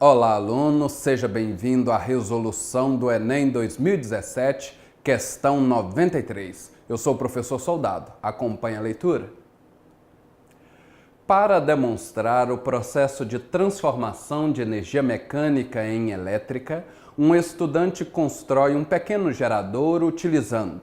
Olá, aluno, seja bem-vindo à resolução do Enem 2017, questão 93. Eu sou o professor Soldado. Acompanhe a leitura. Para demonstrar o processo de transformação de energia mecânica em elétrica, um estudante constrói um pequeno gerador utilizando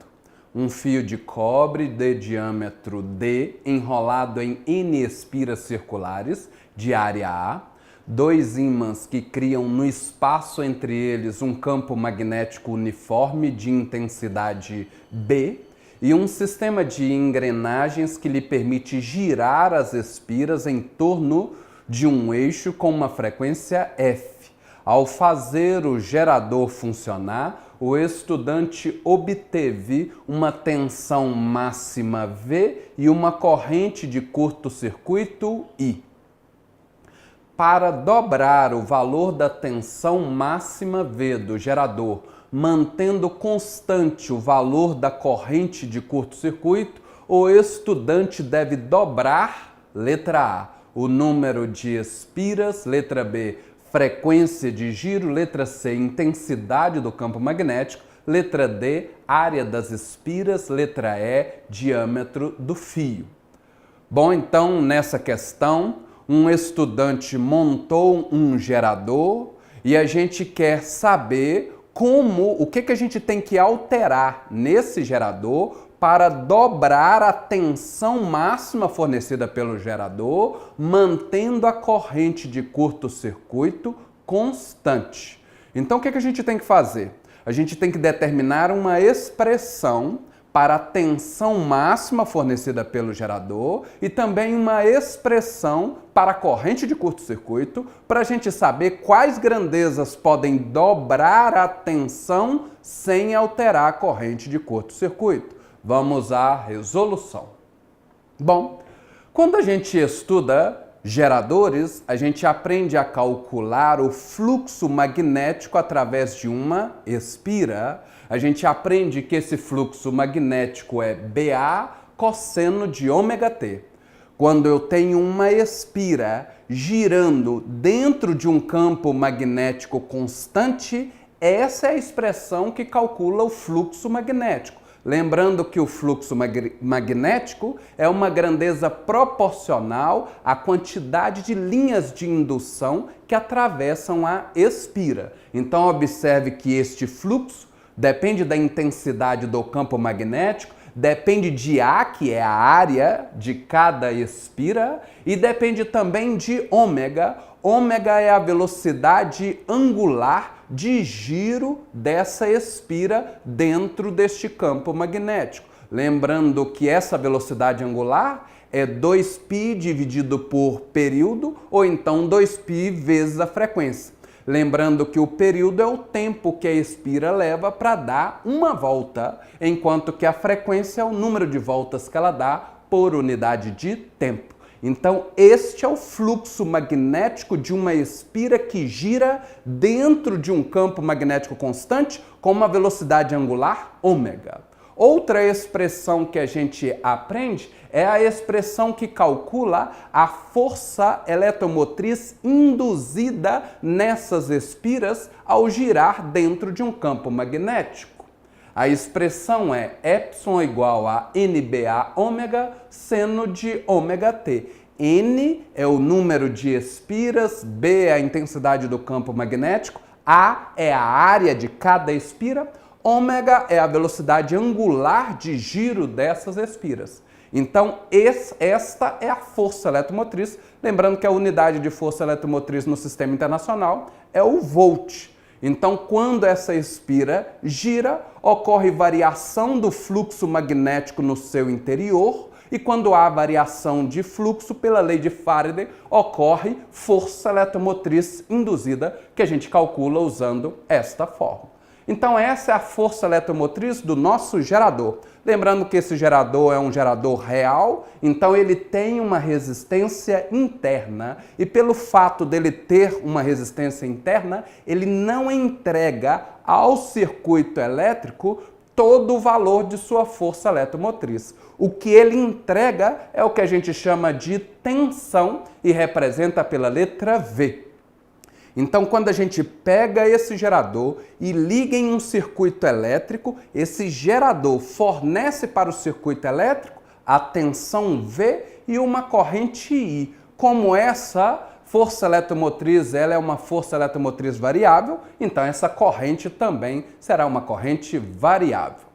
um fio de cobre de diâmetro D enrolado em N espiras circulares de área A, dois ímãs que criam no espaço entre eles um campo magnético uniforme de intensidade B e um sistema de engrenagens que lhe permite girar as espiras em torno de um eixo com uma frequência F. Ao fazer o gerador funcionar, o estudante obteve uma tensão máxima V e uma corrente de curto-circuito I. Para dobrar o valor da tensão máxima V do gerador, mantendo constante o valor da corrente de curto-circuito, o estudante deve dobrar, letra A, o número de espiras, letra B, frequência de giro, letra C, intensidade do campo magnético, letra D, área das espiras, letra E, diâmetro do fio. Bom, então, nessa questão, um estudante montou um gerador e a gente quer saber o que a gente tem que alterar nesse gerador para dobrar a tensão máxima fornecida pelo gerador, mantendo a corrente de curto-circuito constante. Então, o que a gente tem que fazer? A gente tem que determinar uma expressão para a tensão máxima fornecida pelo gerador e também uma expressão para a corrente de curto-circuito, para a gente saber quais grandezas podem dobrar a tensão sem alterar a corrente de curto-circuito. Vamos à resolução. Bom, quando a gente estuda geradores, a gente aprende a calcular o fluxo magnético através de uma espira. A gente aprende que esse fluxo magnético é BA cosseno de ômega T. Quando eu tenho uma espira girando dentro de um campo magnético constante, essa é a expressão que calcula o fluxo magnético. Lembrando que o fluxo magnético é uma grandeza proporcional à quantidade de linhas de indução que atravessam a espira. Então, observe que este fluxo depende da intensidade do campo magnético, depende de A, que é a área de cada espira, e depende também de ômega. Ômega é a velocidade angular de giro dessa espira dentro deste campo magnético. Lembrando que essa velocidade angular é 2π dividido por período, ou então 2π vezes a frequência. Lembrando que o período é o tempo que a espira leva para dar uma volta, enquanto que a frequência é o número de voltas que ela dá por unidade de tempo. Então, este é o fluxo magnético de uma espira que gira dentro de um campo magnético constante com uma velocidade angular ômega. Outra expressão que a gente aprende é a expressão que calcula a força eletromotriz induzida nessas espiras ao girar dentro de um campo magnético. A expressão é epsilon igual a NBA ômega seno de ômega T. N é o número de espiras, B é a intensidade do campo magnético, A é a área de cada espira, ômega é a velocidade angular de giro dessas espiras. Então, esta é a força eletromotriz. Lembrando que a unidade de força eletromotriz no sistema internacional é o volt. Então, quando essa espira gira, ocorre variação do fluxo magnético no seu interior, e quando há variação de fluxo, pela lei de Faraday, ocorre força eletromotriz induzida, que a gente calcula usando esta fórmula. Então, essa é a força eletromotriz do nosso gerador. Lembrando que esse gerador é um gerador real, então ele tem uma resistência interna, e pelo fato dele ter uma resistência interna, ele não entrega ao circuito elétrico todo o valor de sua força eletromotriz. O que ele entrega é o que a gente chama de tensão e representa pela letra V. Então, quando a gente pega esse gerador e liga em um circuito elétrico, esse gerador fornece para o circuito elétrico a tensão V e uma corrente I. Como essa força eletromotriz ela é uma força eletromotriz variável, então essa corrente também será uma corrente variável.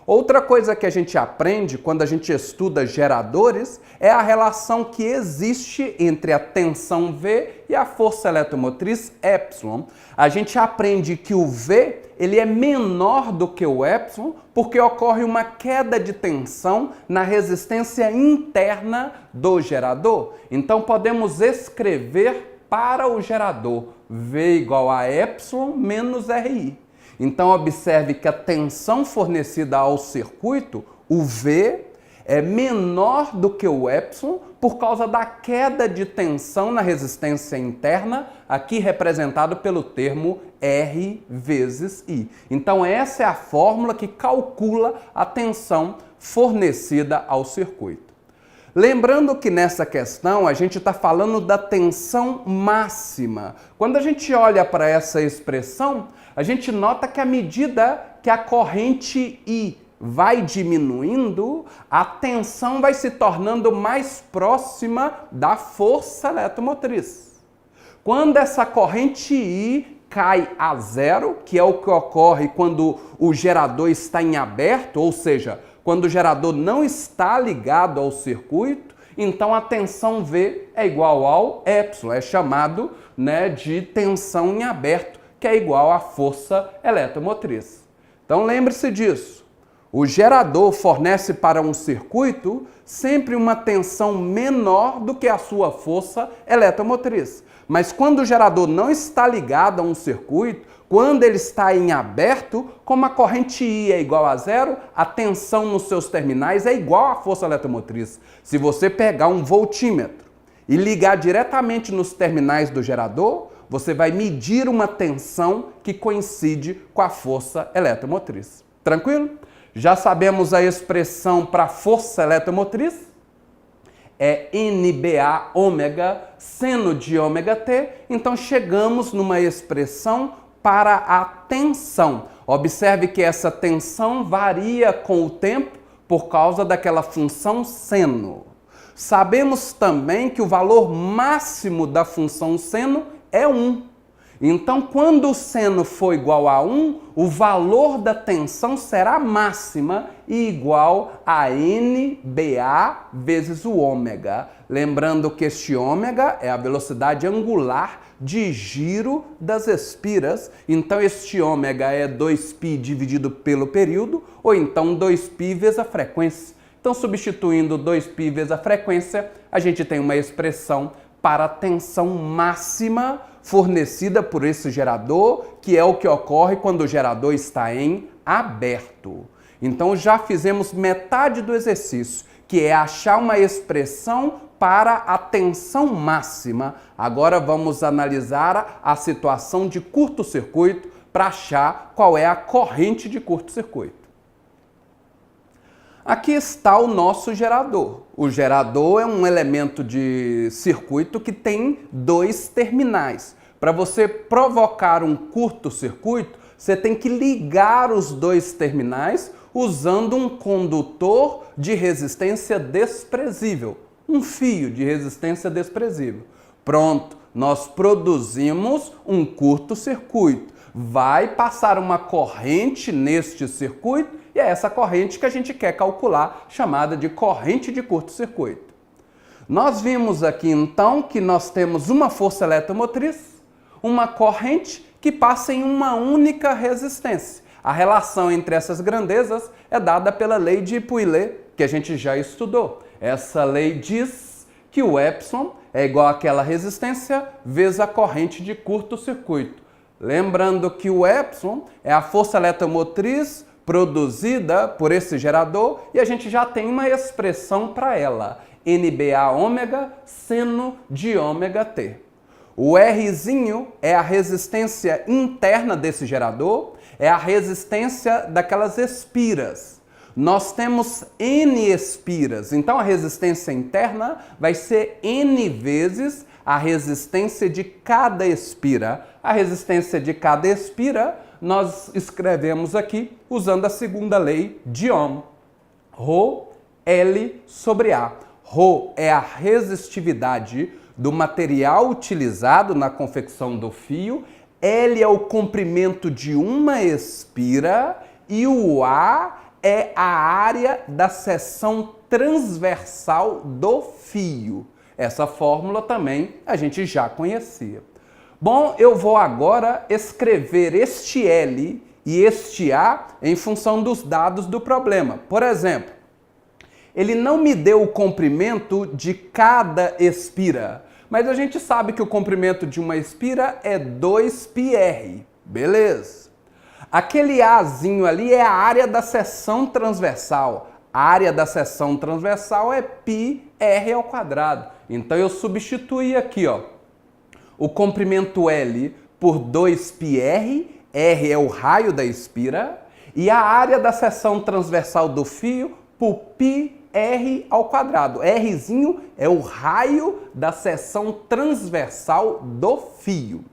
Outra coisa que a gente aprende quando a gente estuda geradores é a relação que existe entre a tensão V e a força eletromotriz epsilon. A gente aprende que o V ele é menor do que o epsilon porque ocorre uma queda de tensão na resistência interna do gerador. Então podemos escrever para o gerador V igual a epsilon menos RI. Então, observe que a tensão fornecida ao circuito, o V, é menor do que o epsilon por causa da queda de tensão na resistência interna, aqui representado pelo termo R vezes I. Então, essa é a fórmula que calcula a tensão fornecida ao circuito. Lembrando que nessa questão a gente está falando da tensão máxima. Quando a gente olha para essa expressão, a gente nota que à medida que a corrente I vai diminuindo, a tensão vai se tornando mais próxima da força eletromotriz. Quando essa corrente I cai a zero, que é o que ocorre quando o gerador está em aberto, ou seja, quando o gerador não está ligado ao circuito, então a tensão V é igual ao epsilon, é chamado de tensão em aberto, que é igual à força eletromotriz. Então lembre-se disso. O gerador fornece para um circuito sempre uma tensão menor do que a sua força eletromotriz. Mas quando o gerador não está ligado a um circuito, quando ele está em aberto, como a corrente I é igual a zero, a tensão nos seus terminais é igual à força eletromotriz. Se você pegar um voltímetro e ligar diretamente nos terminais do gerador, você vai medir uma tensão que coincide com a força eletromotriz. Tranquilo? Já sabemos a expressão para força eletromotriz? É NBA ômega seno de ômega t. Então chegamos numa expressão para a tensão. Observe que essa tensão varia com o tempo por causa daquela função seno. Sabemos também que o valor máximo da função seno é 1. Então, quando o seno for igual a 1, o valor da tensão será máxima e igual a NBA vezes o ômega. Lembrando que este ômega é a velocidade angular de giro das espiras. Então, este ômega é 2π dividido pelo período, ou então 2π vezes a frequência. Então, substituindo 2π vezes a frequência, a gente tem uma expressão para a tensão máxima fornecida por esse gerador, que é o que ocorre quando o gerador está em aberto. Então já fizemos metade do exercício, que é achar uma expressão para a tensão máxima. Agora vamos analisar a situação de curto-circuito para achar qual é a corrente de curto-circuito. Aqui está o nosso gerador. O gerador é um elemento de circuito que tem 2 terminais. Para você provocar um curto-circuito, você tem que ligar os 2 terminais usando um condutor de resistência desprezível, um fio de resistência desprezível. Pronto, nós produzimos um curto-circuito. Vai passar uma corrente neste circuito e é essa corrente que a gente quer calcular, chamada de corrente de curto-circuito. Nós vimos aqui então que nós temos uma força eletromotriz, uma corrente que passa em uma única resistência. A relação entre essas grandezas é dada pela lei de Pouillet, que a gente já estudou. Essa lei diz que o epsilon é igual àquela resistência vezes a corrente de curto-circuito. Lembrando que o epsilon é a força eletromotriz produzida por esse gerador e a gente já tem uma expressão para ela, NBA ômega seno de ômega t. O Rzinho é a resistência interna desse gerador, é a resistência daquelas espiras. Nós temos N espiras, então a resistência interna vai ser N vezes a resistência de cada espira. A resistência de cada espira nós escrevemos aqui usando a segunda lei de Ohm. Rho L sobre A. Rho é a resistividade do material utilizado na confecção do fio, L é o comprimento de uma espira e o A é a área da seção transversal do fio. Essa fórmula também a gente já conhecia. Bom, eu vou agora escrever este L e este A em função dos dados do problema. Por exemplo, ele não me deu o comprimento de cada espira, mas a gente sabe que o comprimento de uma espira é 2πr, beleza? Aquele Azinho ali é a área da seção transversal. A área da seção transversal é πr². Então eu substituí aqui, ó, o comprimento L por 2πr, R é o raio da espira, e a área da seção transversal do fio por πr². Rzinho é o raio da seção transversal do fio.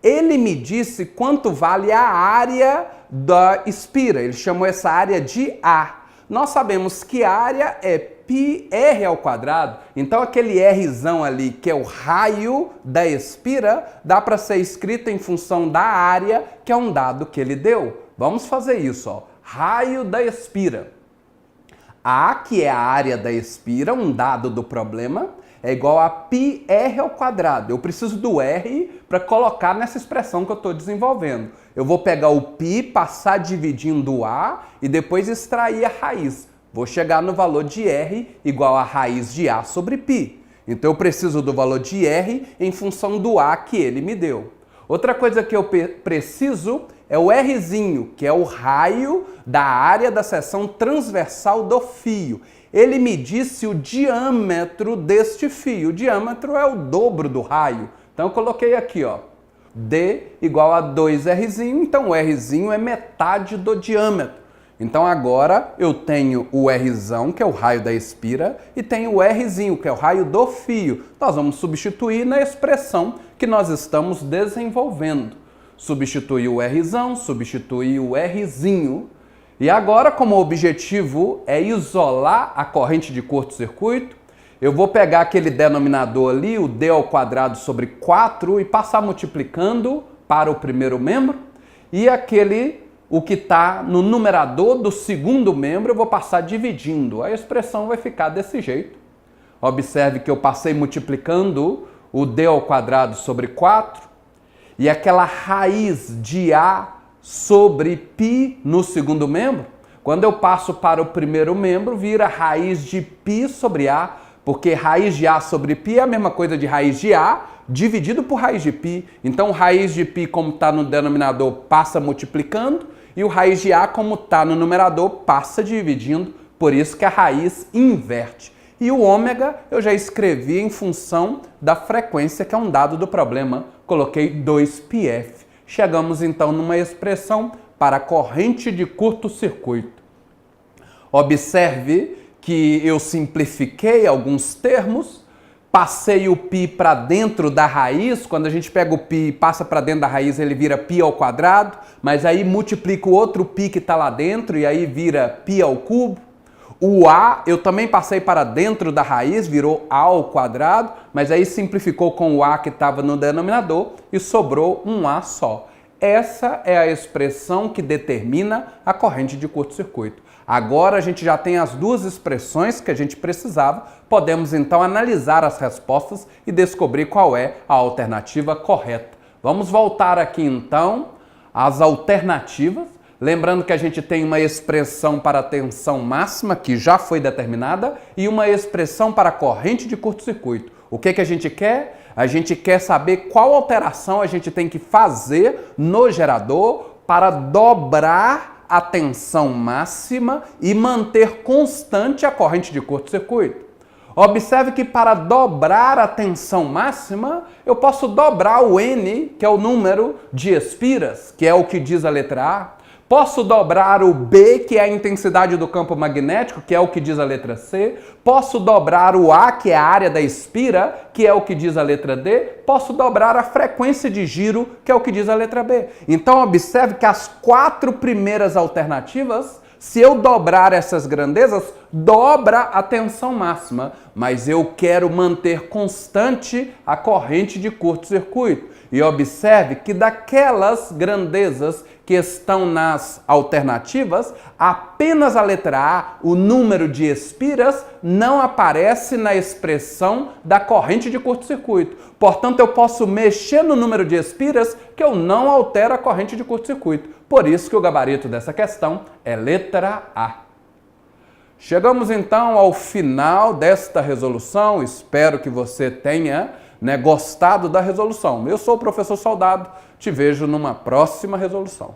Ele me disse quanto vale a área da espira. Ele chamou essa área de A. Nós sabemos que a área é πr². Então aquele Rzão ali, que é o raio da espira, dá para ser escrito em função da área, que é um dado que ele deu. Vamos fazer isso, ó. Raio da espira. A, que é a área da espira, um dado do problema, é igual a πr². Eu preciso do R para colocar nessa expressão que eu estou desenvolvendo. Eu vou pegar o π, passar dividindo o A e depois extrair a raiz. Vou chegar no valor de R igual a raiz de A sobre π. Então eu preciso do valor de R em função do A que ele me deu. Outra coisa que eu preciso é o Rzinho, que é o raio da área da seção transversal do fio. Ele me disse o diâmetro deste fio. O diâmetro é o dobro do raio. Então eu coloquei aqui, ó, D igual a 2Rzinho, então o Rzinho é metade do diâmetro. Então agora eu tenho o Rzão, que é o raio da espira, e tenho o Rzinho, que é o raio do fio. Nós vamos substituir na expressão que nós estamos desenvolvendo. Substituir o Rzão, substituir o Rzinho. E agora, como o objetivo é isolar a corrente de curto-circuito, eu vou pegar aquele denominador ali, o D² sobre 4, e passar multiplicando para o primeiro membro, e o que está no numerador do segundo membro, eu vou passar dividindo. A expressão vai ficar desse jeito. Observe que eu passei multiplicando o D² sobre 4, e aquela raiz de A sobre π no segundo membro, quando eu passo para o primeiro membro, vira raiz de π sobre A, porque raiz de A sobre π é a mesma coisa de raiz de A dividido por raiz de π. Então, raiz de π, como está no denominador, passa multiplicando, e o raiz de A, como está no numerador, passa dividindo, por isso que a raiz inverte. E o ômega eu já escrevi em função da frequência, que é um dado do problema. Coloquei 2πf. Chegamos então numa expressão para corrente de curto-circuito. Observe que eu simplifiquei alguns termos, passei o π para dentro da raiz. Quando a gente pega o π e passa para dentro da raiz, ele vira π², mas aí multiplico o outro π que está lá dentro e aí vira π². O A eu também passei para dentro da raiz, virou A², mas aí simplificou com o A que estava no denominador e sobrou um A só. Essa é a expressão que determina a corrente de curto-circuito. Agora a gente já tem as duas expressões que a gente precisava, podemos então analisar as respostas e descobrir qual é a alternativa correta. Vamos voltar aqui então às alternativas. Lembrando que a gente tem uma expressão para a tensão máxima, que já foi determinada, e uma expressão para a corrente de curto-circuito. O que a gente quer? A gente quer saber qual alteração a gente tem que fazer no gerador para dobrar a tensão máxima e manter constante a corrente de curto-circuito. Observe que para dobrar a tensão máxima, eu posso dobrar o N, que é o número de espiras, que é o que diz a letra A. Posso dobrar o B, que é a intensidade do campo magnético, que é o que diz a letra C. Posso dobrar o A, que é a área da espira, que é o que diz a letra D. Posso dobrar a frequência de giro, que é o que diz a letra B. Então, observe que as 4 primeiras alternativas, se eu dobrar essas grandezas, dobra a tensão máxima, mas eu quero manter constante a corrente de curto-circuito. E observe que daquelas grandezas que estão nas alternativas, apenas a letra A, o número de espiras, não aparece na expressão da corrente de curto-circuito. Portanto, eu posso mexer no número de espiras que eu não altero a corrente de curto-circuito. Por isso que o gabarito dessa questão é letra A. Chegamos então ao final desta resolução. Espero que você tenha gostado da resolução. Eu sou o professor Soldado. Te vejo numa próxima resolução.